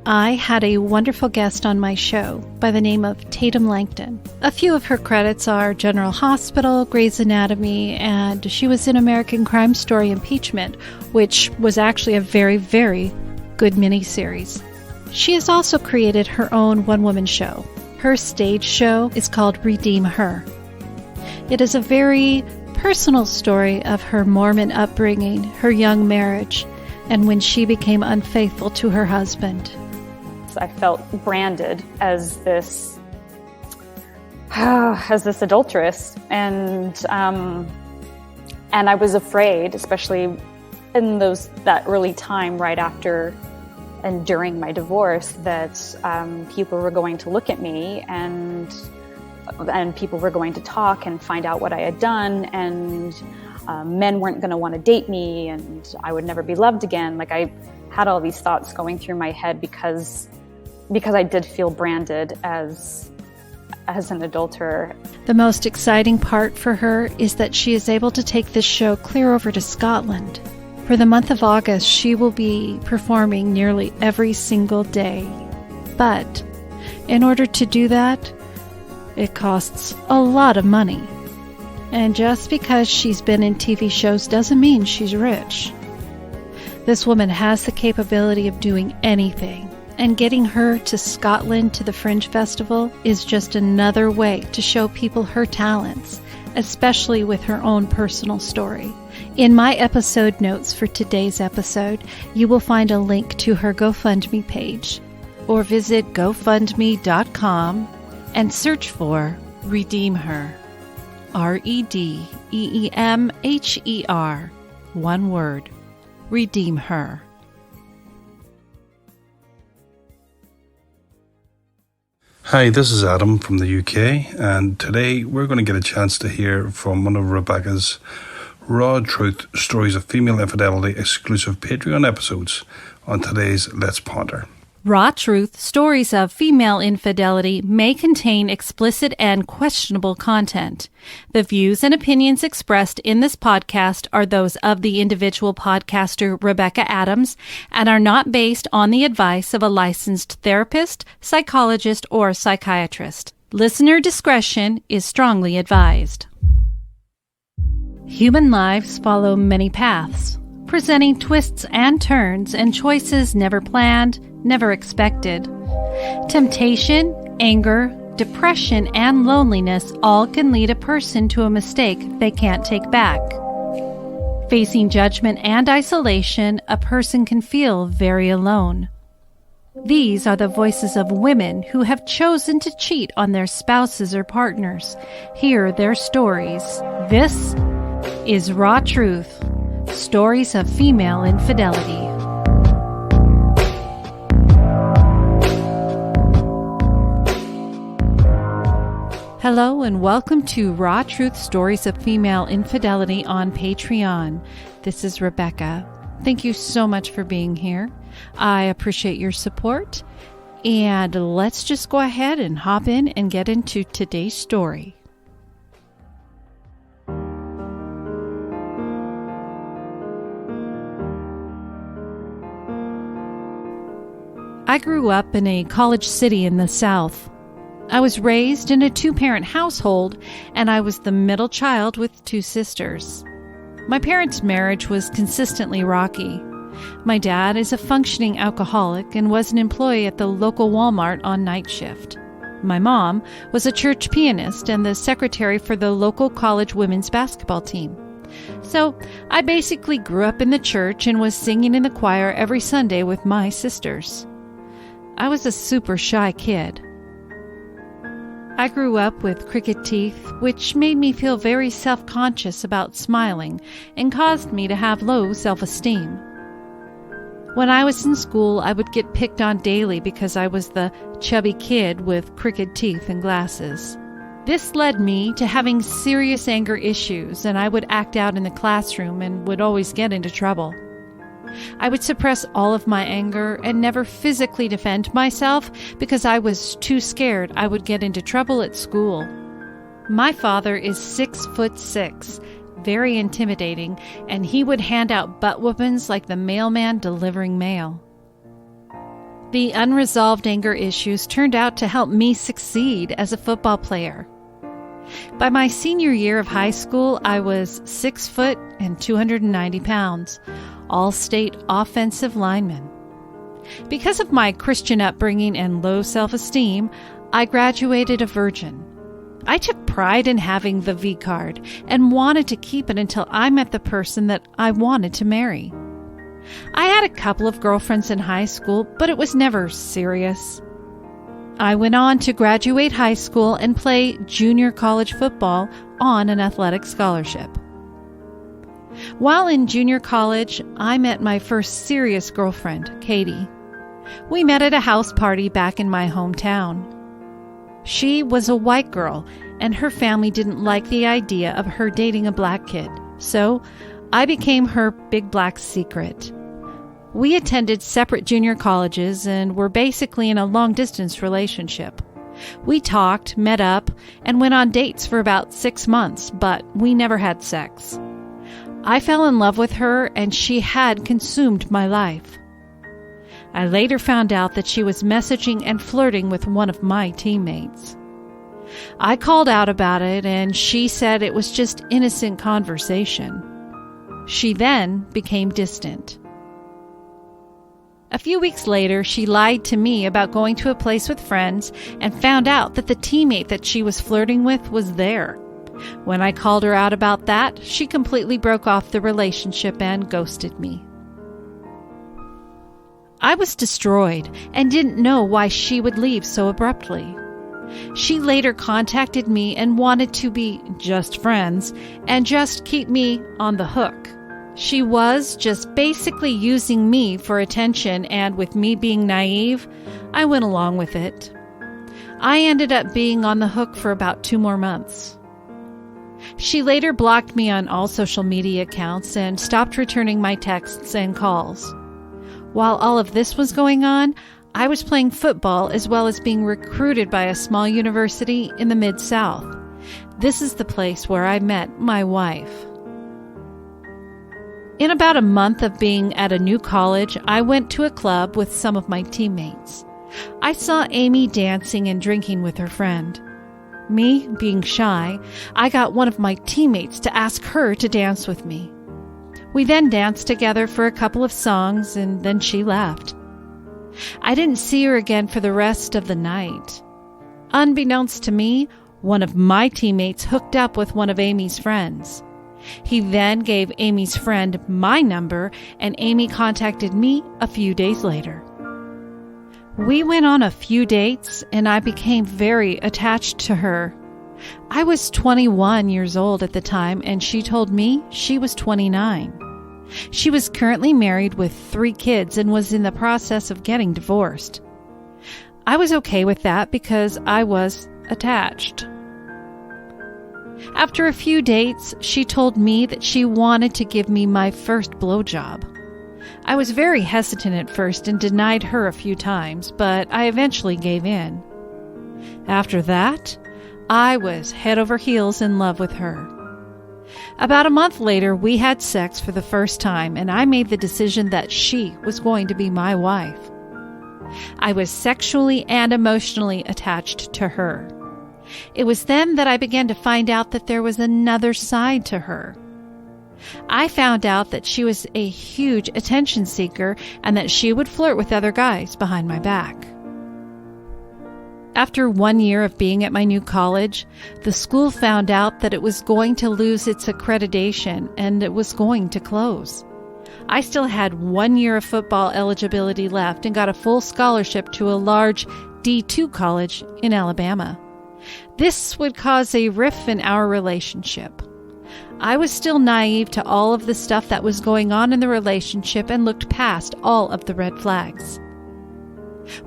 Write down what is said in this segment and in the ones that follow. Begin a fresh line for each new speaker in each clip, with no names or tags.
I had a wonderful guest on my show by the name of Tatum Langton. A few of her credits are General Hospital, Grey's Anatomy, and she was in American Crime Story Impeachment, which was actually a very, very good miniseries. She has also created her own one-woman show. Her stage show is called REDEEMher. It is a very personal story of her Mormon upbringing, her young marriage, and when she became unfaithful to her husband.
I felt branded as this adulteress, and I was afraid, especially in that early time right after and during my divorce, that people were going to look at me and people were going to talk and find out what I had done, and men weren't going to want to date me, and I would never be loved again. Like, I had all these thoughts going through my head because I did feel branded as an adulterer.
The most exciting part for her is that she is able to take this show clear over to Scotland. For the month of August, she will be performing nearly every single day. But in order to do that, it costs a lot of money. And just because she's been in TV shows doesn't mean she's rich. This woman has the capability of doing anything. And getting her to Scotland to the Fringe Festival is just another way to show people her talents, especially with her own personal story. In my episode notes for today's episode, you will find a link to her GoFundMe page, or visit GoFundMe.com and search for REDEEMher. REDEEMher. One word. REDEEMher.
Hi, this is Adam from the UK, and today we're going to get a chance to hear from one of Rebecca's Raw Truth Stories of Female Infidelity exclusive Patreon episodes on today's Let's Ponder.
Raw Truth Stories of Female Infidelity may contain explicit and questionable content. The views and opinions expressed in this podcast are those of the individual podcaster Rebecca Adams and are not based on the advice of a licensed therapist, psychologist, or psychiatrist. Listener discretion is strongly advised. Human lives follow many paths, presenting twists and turns and choices never planned, never expected. Temptation, anger, depression, and loneliness all can lead a person to a mistake they can't take back. Facing judgment and isolation, a person can feel very alone. These are the voices of women who have chosen to cheat on their spouses or partners. Hear their stories. This is Raw Truth, Stories of Female Infidelity. Hello and welcome to Raw Truth Stories of Female Infidelity on Patreon. This is Rebecca. Thank you so much for being here. I appreciate your support. And let's just go ahead and hop in and get into today's story. I grew up in a college city in the South. I was raised in a two-parent household, and I was the middle child with two sisters. My parents' marriage was consistently rocky. My dad is a functioning alcoholic and was an employee at the local Walmart on night shift. My mom was a church pianist and the secretary for the local college women's basketball team. So I basically grew up in the church and was singing in the choir every Sunday with my sisters. I was a super shy kid. I grew up with crooked teeth, which made me feel very self-conscious about smiling and caused me to have low self-esteem. When I was in school, I would get picked on daily because I was the chubby kid with crooked teeth and glasses. This led me to having serious anger issues, and I would act out in the classroom and would always get into trouble. I would suppress all of my anger and never physically defend myself because I was too scared I would get into trouble at school. My father is 6'6", very intimidating, and he would hand out butt whoopings like the mailman delivering mail. The unresolved anger issues turned out to help me succeed as a football player. By my senior year of high school, I was 6 foot and 290 pounds, all-state offensive lineman. Because of my Christian upbringing and low self-esteem, I graduated a virgin. I took pride in having the V card and wanted to keep it until I met the person that I wanted to marry. I had a couple of girlfriends in high school, but it was never serious. I went on to graduate high school and play junior college football on an athletic scholarship. While in junior college, I met my first serious girlfriend, Katie. We met at a house party back in my hometown. She was a white girl, and her family didn't like the idea of her dating a black kid, so I became her big black secret. We attended separate junior colleges and were basically in a long-distance relationship. We talked, met up, and went on dates for about 6 months, but we never had sex. I fell in love with her, and she had consumed my life. I later found out that she was messaging and flirting with one of my teammates. I called out about it, and she said it was just innocent conversation. She then became distant. A few weeks later, she lied to me about going to a place with friends and found out that the teammate that she was flirting with was there. When I called her out about that, she completely broke off the relationship and ghosted me. I was destroyed and didn't know why she would leave so abruptly. She later contacted me and wanted to be just friends and just keep me on the hook. She was just basically using me for attention, and with me being naive, I went along with it. I ended up being on the hook for about 2 more months. She later blocked me on all social media accounts and stopped returning my texts and calls. While all of this was going on, I was playing football as well as being recruited by a small university in the Mid-South. This is the place where I met my wife. In about a month of being at a new college, I went to a club with some of my teammates. I saw Amy dancing and drinking with her friend. Me, being shy, I got one of my teammates to ask her to dance with me. We then danced together for a couple of songs, and then she left. I didn't see her again for the rest of the night. Unbeknownst to me, one of my teammates hooked up with one of Amy's friends. He then gave Amy's friend my number, and Amy contacted me a few days later. We went on a few dates, and I became very attached to her. I was 21 years old at the time, and she told me she was 29. She was currently married with 3 kids and was in the process of getting divorced. I was okay with that because I was attached. After a few dates, she told me that she wanted to give me my first blowjob. I was very hesitant at first and denied her a few times, but I eventually gave in. After that, I was head over heels in love with her. About a month later, we had sex for the first time, and I made the decision that she was going to be my wife. I was sexually and emotionally attached to her. It was then that I began to find out that there was another side to her. I found out that she was a huge attention seeker and that she would flirt with other guys behind my back. After 1 year of being at my new college, the school found out that it was going to lose its accreditation and it was going to close. I still had 1 year of football eligibility left and got a full scholarship to a large D2 college in Alabama. This would cause a rift in our relationship. I was still naive to all of the stuff that was going on in the relationship and looked past all of the red flags.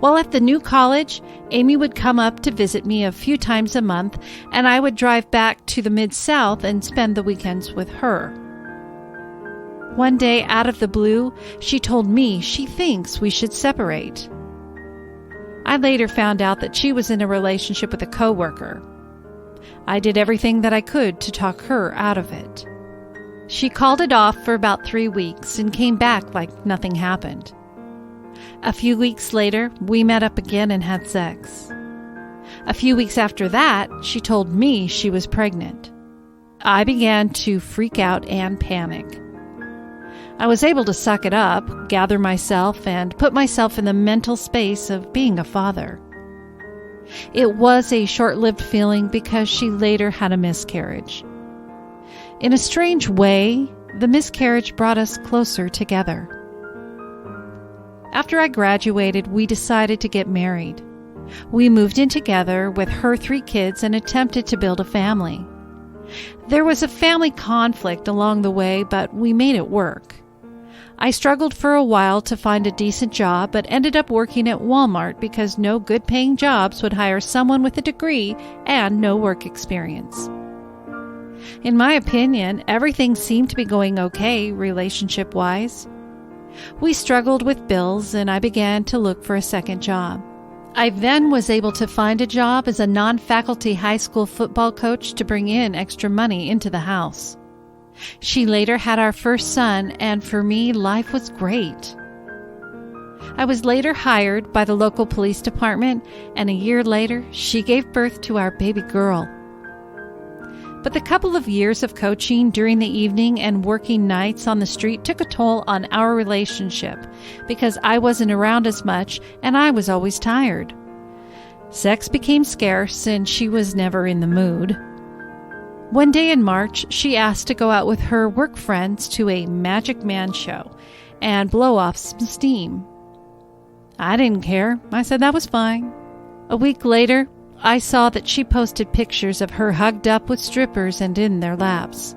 While at the new college, Amy would come up to visit me a few times a month, and I would drive back to the Mid-South and spend the weekends with her. One day, out of the blue, she told me she thinks we should separate. I later found out that she was in a relationship with a coworker. I did everything that I could to talk her out of it. She called it off for about 3 weeks and came back like nothing happened. A few weeks later, we met up again and had sex. A few weeks after that, she told me she was pregnant. I began to freak out and panic. I was able to suck it up, gather myself, and put myself in the mental space of being a father. It was a short-lived feeling because she later had a miscarriage. In a strange way, the miscarriage brought us closer together. After I graduated, we decided to get married. We moved in together with her 3 kids and attempted to build a family. There was a family conflict along the way, but we made it work. I struggled for a while to find a decent job, but ended up working at Walmart because no good-paying jobs would hire someone with a degree and no work experience. In my opinion, everything seemed to be going okay relationship-wise. We struggled with bills, and I began to look for a second job. I then was able to find a job as a non-faculty high school football coach to bring in extra money into the house. She later had our first son, and for me, life was great. I was later hired by the local police department, and a year later, she gave birth to our baby girl. But the couple of years of coaching during the evening and working nights on the street took a toll on our relationship because I wasn't around as much and I was always tired. Sex became scarce and she was never in the mood. One day in March, she asked to go out with her work friends to a Magic Man show and blow off some steam. I didn't care. I said that was fine. A week later, I saw that she posted pictures of her hugged up with strippers and in their laps.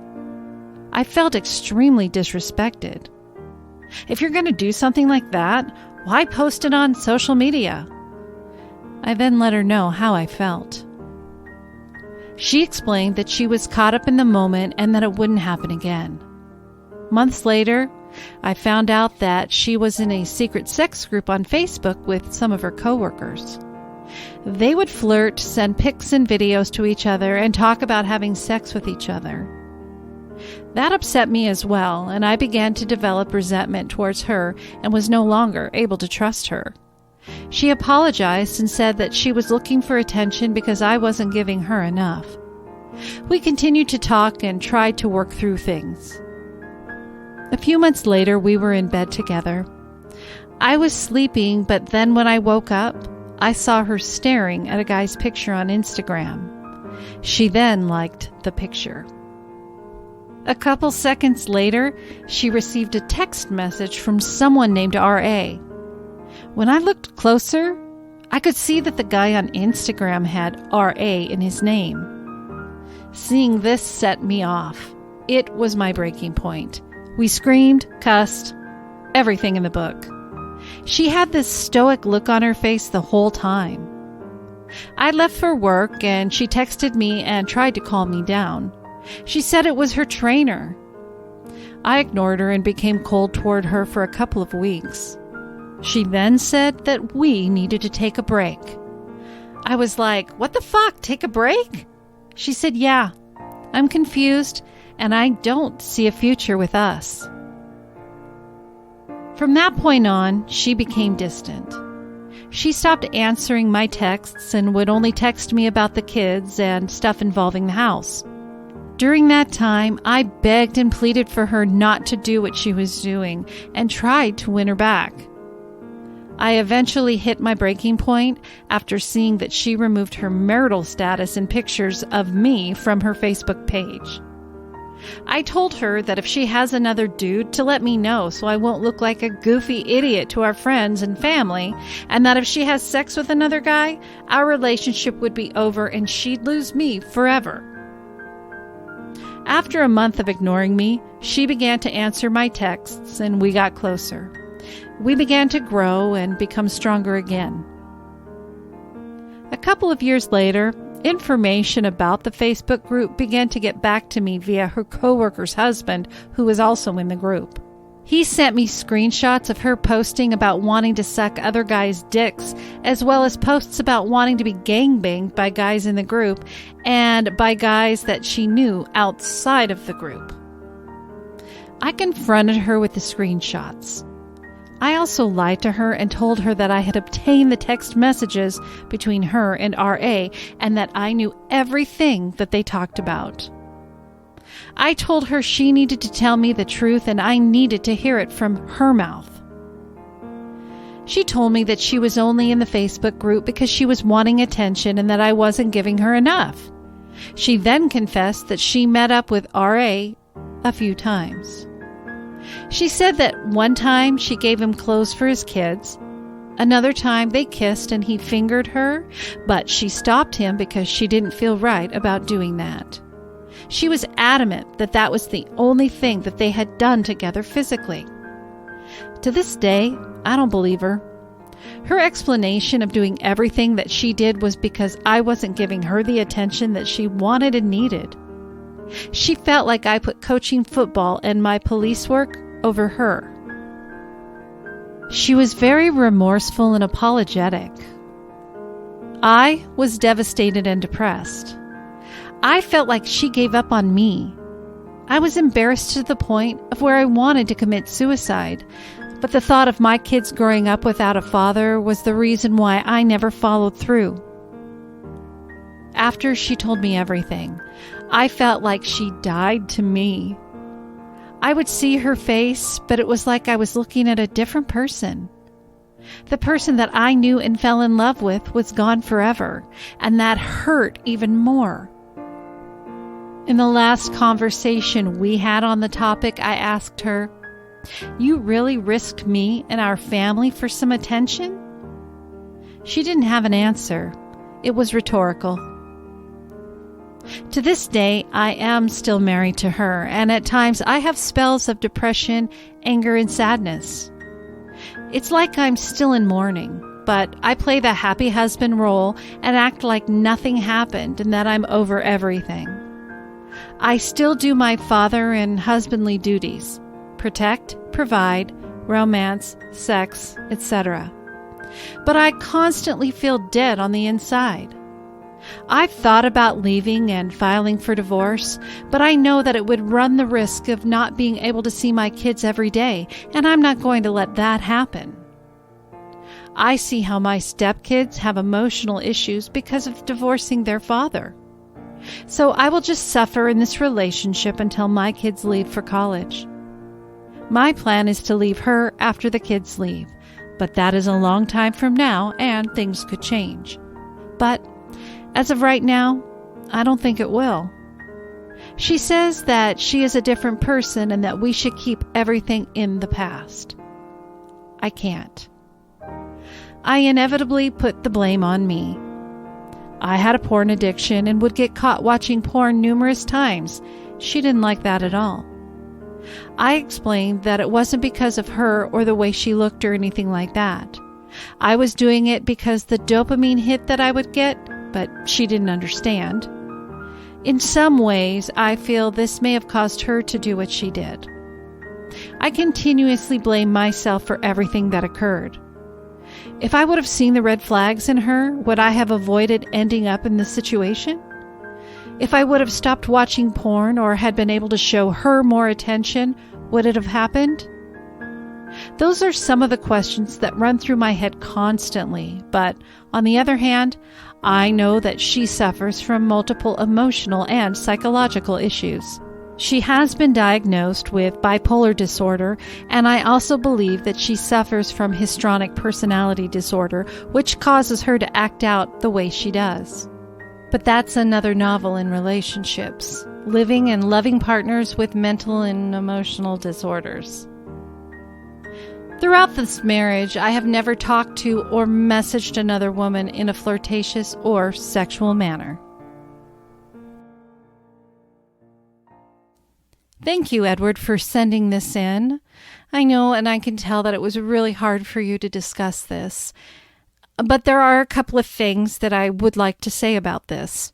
I felt extremely disrespected. If you're going to do something like that, why post it on social media? I then let her know how I felt. She explained that she was caught up in the moment and that it wouldn't happen again. Months later, I found out that she was in a secret sex group on Facebook with some of her coworkers. They would flirt, send pics and videos to each other, and talk about having sex with each other. That upset me as well, and I began to develop resentment towards her and was no longer able to trust her. She apologized and said that she was looking for attention because I wasn't giving her enough. We continued to talk and tried to work through things. A few months later, we were in bed together. I was sleeping, but then when I woke up, I saw her staring at a guy's picture on Instagram. She then liked the picture. A couple seconds later, she received a text message from someone named R.A. When I looked closer, I could see that the guy on Instagram had R.A. in his name. Seeing this set me off. It was my breaking point. We screamed, cussed, everything in the book. She had this stoic look on her face the whole time. I left for work and she texted me and tried to calm me down. She said it was her trainer. I ignored her and became cold toward her for a couple of weeks. She then said that we needed to take a break. I was like, what the fuck, take a break? She said, yeah, I'm confused and I don't see a future with us. From that point on, she became distant. She stopped answering my texts and would only text me about the kids and stuff involving the house. During that time, I begged and pleaded for her not to do what she was doing and tried to win her back. I eventually hit my breaking point after seeing that she removed her marital status and pictures of me from her Facebook page. I told her that if she has another dude to let me know so I won't look like a goofy idiot to our friends and family, and that if she has sex with another guy, our relationship would be over and she'd lose me forever. After a month of ignoring me, she began to answer my texts and we got closer. We began to grow and become stronger again. A couple of years later, information about the Facebook group began to get back to me via her coworker's husband, who was also in the group. He sent me screenshots of her posting about wanting to suck other guys' dicks, as well as posts about wanting to be gangbanged by guys in the group and by guys that she knew outside of the group. I confronted her with the screenshots. I also lied to her and told her that I had obtained the text messages between her and RA and that I knew everything that they talked about. I told her she needed to tell me the truth and I needed to hear it from her mouth. She told me that she was only in the Facebook group because she was wanting attention and that I wasn't giving her enough. She then confessed that she met up with RA a few times. She said that one time she gave him clothes for his kids. Another time they kissed and he fingered her, but she stopped him because she didn't feel right about doing that. She was adamant that that was the only thing that they had done together physically. To this day, I don't believe her. Her explanation of doing everything that she did was because I wasn't giving her the attention that she wanted and needed. She felt like I put coaching football and my police work over her. She was very remorseful and apologetic. I was devastated and depressed. I felt like she gave up on me. I was embarrassed to the point of where I wanted to commit suicide, but the thought of my kids growing up without a father was the reason why I never followed through. After she told me everything, I felt like she died to me. I would see her face, but it was like I was looking at a different person. The person that I knew and fell in love with was gone forever, and that hurt even more. In the last conversation we had on the topic, I asked her, "You really risked me and our family for some attention?" She didn't have an answer. It was rhetorical. To this day, I am still married to her, and at times I have spells of depression, anger, and sadness. It's like I'm still in mourning, but I play the happy husband role and act like nothing happened and that I'm over everything. I still do my father and husbandly duties: protect, provide, romance, sex, etc. But I constantly feel dead on the inside. I've thought about leaving and filing for divorce, but I know that it would run the risk of not being able to see my kids every day, and I'm not going to let that happen. I see how my stepkids have emotional issues because of divorcing their father. So I will just suffer in this relationship until my kids leave for college. My plan is to leave her after the kids leave, but that is a long time from now and things could change. But as of right now, I don't think it will. She says that she is a different person and that we should keep everything in the past. I can't. I inevitably put the blame on me. I had a porn addiction and would get caught watching porn numerous times. She didn't like that at all. I explained that it wasn't because of her or the way she looked or anything like that. I was doing it because the dopamine hit that I would get, but she didn't understand. In some ways, I feel this may have caused her to do what she did. I continuously blame myself for everything that occurred. If I would have seen the red flags in her, would I have avoided ending up in this situation? If I would have stopped watching porn or had been able to show her more attention, would it have happened? Those are some of the questions that run through my head constantly, but on the other hand, I know that she suffers from multiple emotional and psychological issues. She has been diagnosed with bipolar disorder, and I also believe that she suffers from histrionic personality disorder, which causes her to act out the way she does. But that's another novel in relationships, living and loving partners with mental and emotional disorders. Throughout this marriage, I have never talked to or messaged another woman in a flirtatious or sexual manner. Thank you, Edward, for sending this in. I know, and I can tell that it was really hard for you to discuss this. But there are a couple of things that I would like to say about this.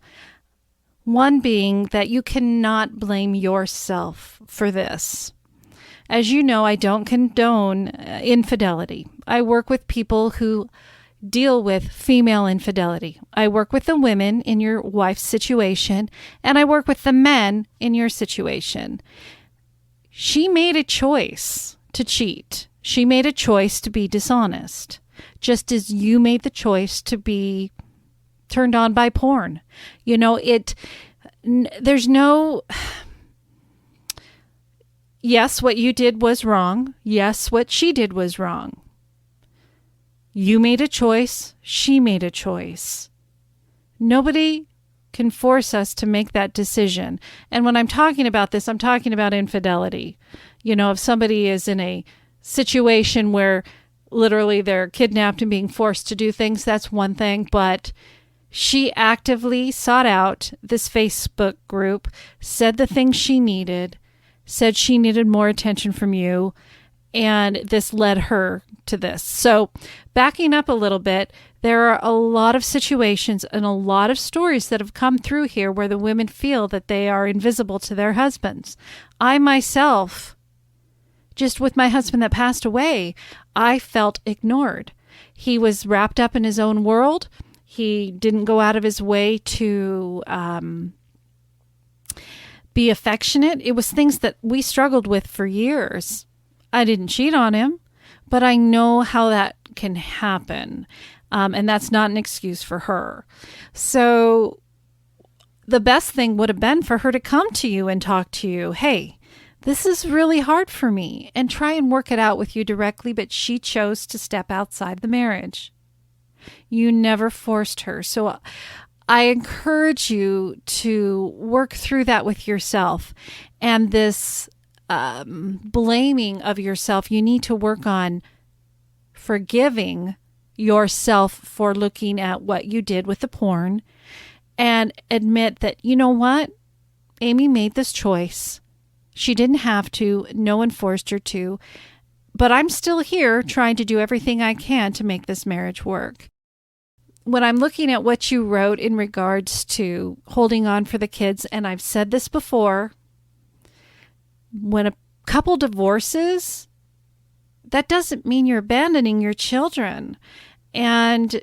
One being that you cannot blame yourself for this. As you know, I don't condone infidelity. I work with people who deal with female infidelity. I work with the women in your wife's situation, and I work with the men in your situation. She made a choice to cheat. She made a choice to be dishonest, just as you made the choice to be turned on by porn. There's no, yes, what you did was wrong. Yes, what she did was wrong. You made a choice. She made a choice. Nobody can force us to make that decision. And when I'm talking about this, I'm talking about infidelity. If somebody is in a situation where literally they're kidnapped and being forced to do things, that's one thing. But she actively sought out this Facebook group, said the things she needed, said she needed more attention from you, and this led her to this. So backing up a little bit, there are a lot of situations and a lot of stories that have come through here where the women feel that they are invisible to their husbands. I myself, just with my husband that passed away, I felt ignored. He was wrapped up in his own world. He didn't go out of his way to be affectionate. It was things that we struggled with for years. I didn't cheat on him, but I know how that can happen. And that's not an excuse for her. So the best thing would have been for her to come to you and talk to you. Hey, this is really hard for me, and try and work it out with you directly. But she chose to step outside the marriage. You never forced her. So I encourage you to work through that with yourself. And this blaming of yourself, you need to work on forgiving yourself for looking at what you did with the porn and admit that, you know what? Amy made this choice. She didn't have to. No one forced her to. But I'm still here trying to do everything I can to make this marriage work. When I'm looking at what you wrote in regards to holding on for the kids, and I've said this before, when a couple divorces, that doesn't mean you're abandoning your children. And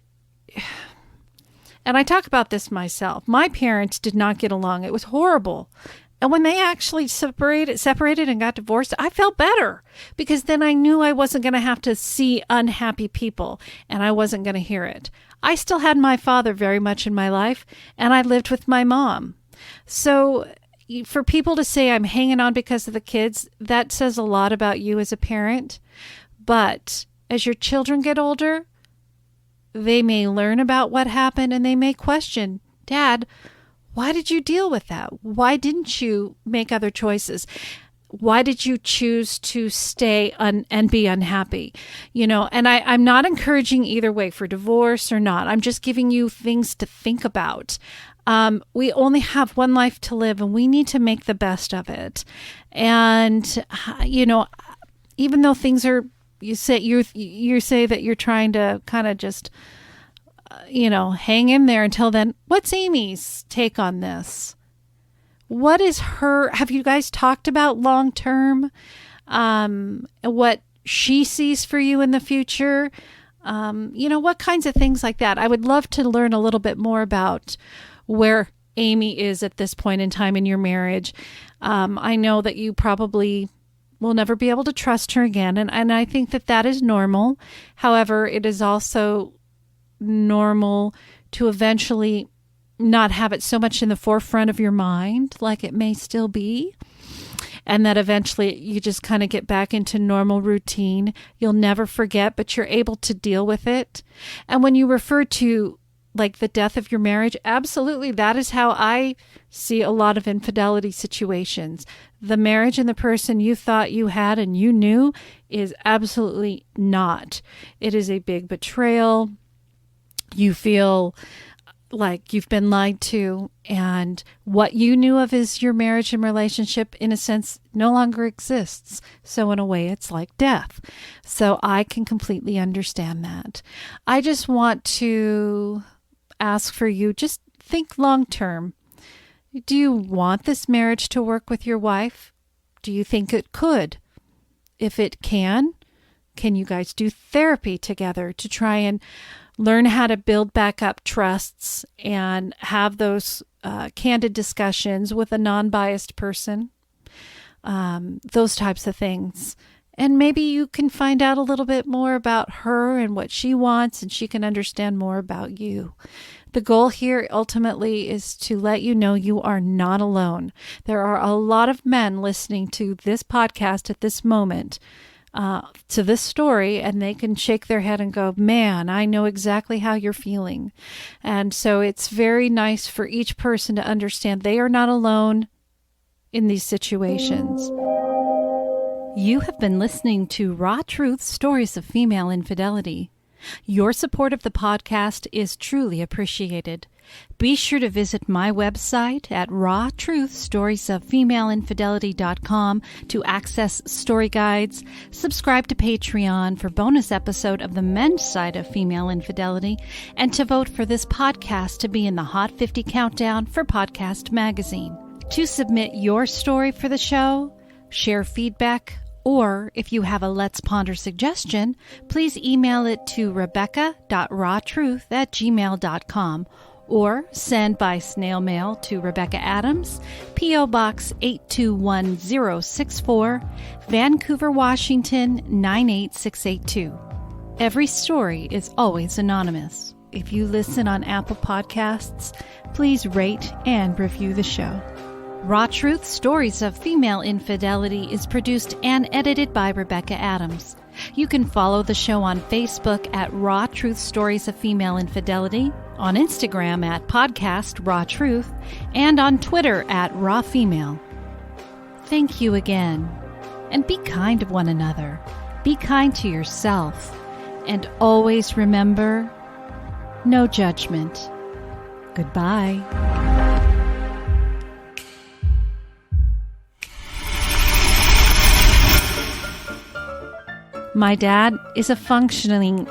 I talk about this myself. My parents did not get along. It was horrible. And when they actually separated and got divorced, I felt better because then I knew I wasn't going to have to see unhappy people and I wasn't going to hear it. I still had my father very much in my life, and I lived with my mom. So for people to say I'm hanging on because of the kids, that says a lot about you as a parent. But as your children get older, they may learn about what happened and they may question, Dad, why did you deal with that? Why didn't you make other choices? Why did you choose to stay and be unhappy? And I'm not encouraging either way for divorce or not. I'm just giving you things to think about. We only have one life to live and we need to make the best of it. And, even though things are, you say that you're trying to kind of just, hang in there until then. What's Amy's take on this? What is have you guys talked about long-term, what she sees for you in the future? What kinds of things like that? I would love to learn a little bit more about where Amy is at this point in time in your marriage. I know that you probably will never be able to trust her again. And I think that is normal. However, it is also normal to eventually not have it so much in the forefront of your mind like it may still be, and that eventually you just kind of get back into normal routine. You'll never forget, but you're able to deal with it. And when you refer to like the death of your marriage, absolutely, that is how I see a lot of infidelity situations. The marriage and the person you thought you had and you knew is absolutely not. It is a big betrayal. You feel like you've been lied to, and what you knew of is your marriage and relationship, in a sense, no longer exists. So in a way, it's like death. So I can completely understand that. I just want to ask for you, just think long term. Do you want this marriage to work with your wife? Do you think it could? If it can you guys do therapy together to try and learn how to build back up trusts and have those candid discussions with a non-biased person? Those types of things. And maybe you can find out a little bit more about her and what she wants, and she can understand more about you. The goal here ultimately is to let you know you are not alone. There are a lot of men listening to this podcast at this moment, to this story, and they can shake their head and go, man, I know exactly how you're feeling. And so it's very nice for each person to understand they are not alone in these situations. You have been listening to Raw Truth Stories of Female Infidelity. Your support of the podcast is truly appreciated. Be sure to visit my website at rawtruthstoriesoffemaleinfidelity.com to access story guides, subscribe to Patreon for bonus episode of the men's side of female infidelity, and to vote for this podcast to be in the Hot 50 Countdown for Podcast Magazine. To submit your story for the show, share feedback, or if you have a Let's Ponder suggestion, please email it to rebecca.rawtruth@gmail.com or send by snail mail to Rebecca Adams, P.O. Box 821064, Vancouver, Washington 98682. Every story is always anonymous. If you listen on Apple Podcasts, please rate and review the show. Raw Truth Stories of Female Infidelity is produced and edited by Rebecca Adams. You can follow the show on Facebook at Raw Truth Stories of Female Infidelity, on Instagram at Podcast Raw Truth, and on Twitter at Raw Female. Thank you again, and be kind to one another. Be kind to yourself, and always remember, no judgment. Goodbye. My dad is a functioning,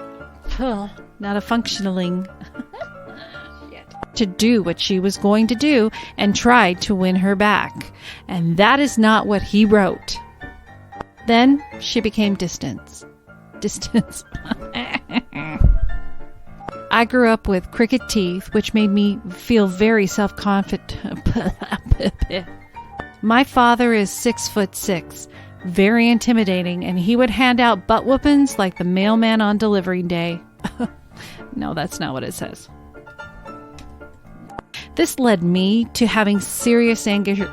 not a functioning, to do what she was going to do and tried to win her back. And that is not what he wrote. Then she became distance. I grew up with crooked teeth, which made me feel very self-confident. My father is 6'6", very intimidating, and he would hand out butt whoopings like the mailman on delivery day. No, that's not what it says. This led me to having serious anger.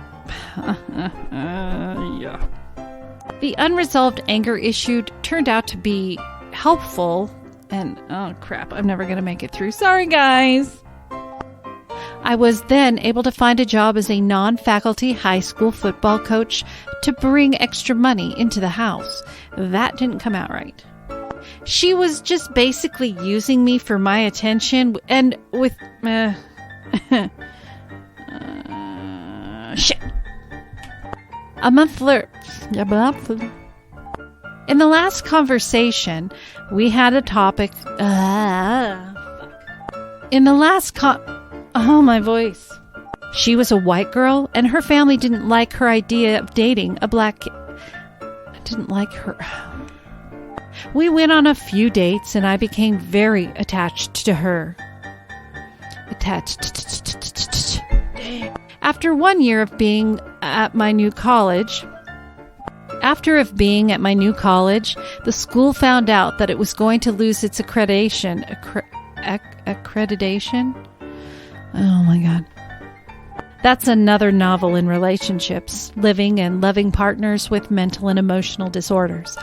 Yeah. The unresolved anger issue turned out to be helpful, and oh crap, I'm never going to make it through. Sorry, guys. I was then able to find a job as a non-faculty high school football coach to bring extra money into the house. That didn't come out right. She was just basically using me for my attention, and with shit. A month later, in the last conversation, we had a topic. Oh, my voice. She was a white girl, and her family didn't like her idea of dating a black kid. I didn't like her. We went on a few dates, and I became very attached to her. After 1 year of being at my new college, the school found out that it was going to lose its accreditation. Accreditation? Oh my God. That's another novel in relationships, living and loving partners with mental and emotional disorders.